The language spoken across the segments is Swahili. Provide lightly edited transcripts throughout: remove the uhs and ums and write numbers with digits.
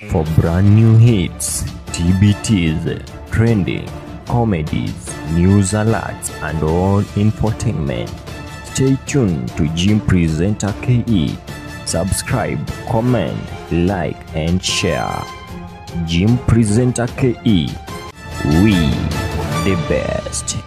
For brand new hits, TBTs, trending, comedies, news alerts, and all infotainment, stay tuned to Jim Presenter KE. Subscribe, comment, like, and share. Jim Presenter KE. We the best.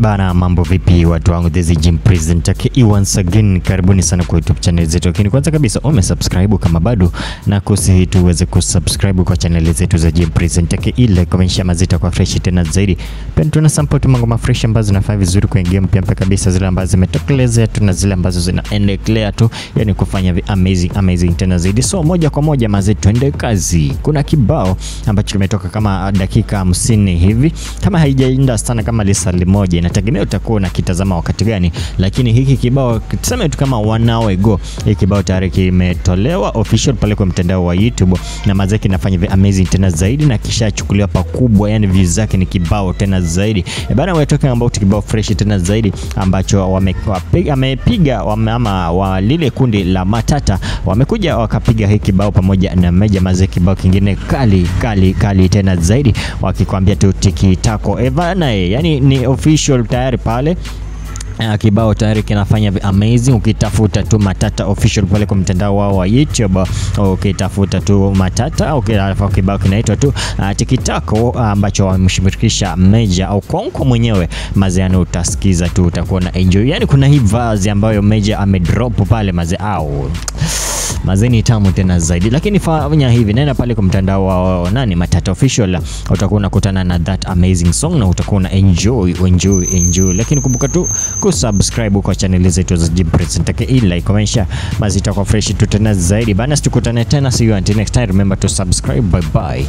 Bana, mambo vipi watu wangu, this is Jim Presenter KE once again. Karibuni sana kwa YouTube channel zetu. Lakini kwanza kabisa umesubscribe kama bado, na kusihi tu uweze kusubscribe kwa channel zetu za Jim Presenter KE, like, comment, share mazita kwa fresh tena zaidi. Pia tuna support mambo fresh ambazo zinafaa vizuri kwa game mpya kabisa, zile ambazo zimetokelezea tu na zile ambazo zinaendelea tu, yani kufanya amazing tena zaidi. So moja kwa moja mazito tuende kazi. Kuna kibao ambacho kimetoka kama dakika 50 hivi, kama haijaenda sana kama lisali moja, inategemea utakuwa unakitazama wakati gani, lakini hiki kibao tuseme tu kama 1 hour ago, hiki kibao tayari kimetolewa official pale kwa mtandao wa YouTube, na mazeki inafanya amazing tena zaidi na kisha chukuliwa pakubwa, yani views zake ni kibao tena zaidi. Bana, we're talking about kibao fresh tena zaidi ambacho amepiga ama wa lile kundi la Matata wamekuja wakapiga hiki kibao pamoja na Meja Mazee, kibao kingine kali tena zaidi, wakikwambia tu tiki tako Evana, yani ni official tayari pale. Kibao tayari kinafanya amazing. Ukitafuta tu Matata official pale kwa mtandao wao wa YouTube, ukitafuta tu Matata au kibao kinaitwa tu Tikitako, ambacho wamshirikisha Meja au Konko mwenyewe Mazeano, utasikiza tu utakuwa na enjoy. Yani kuna hii vazi ambayo Meja amedrop pale Mazeao, mazeni tamu tena zaidi. Lakini fanya hivi, nenda pale kwa mtandao wa Matata official, utakuwa unakutana na that amazing song na utakuwa na enjoy. Lakini kumbuka tu kusubscribe kwa channel zetu za Jim Presenter KE, like, comment, share mazita kwa fresh tu tena zaidi. Bana, tukutane tena, see you until next time. Remember to subscribe. Bye bye.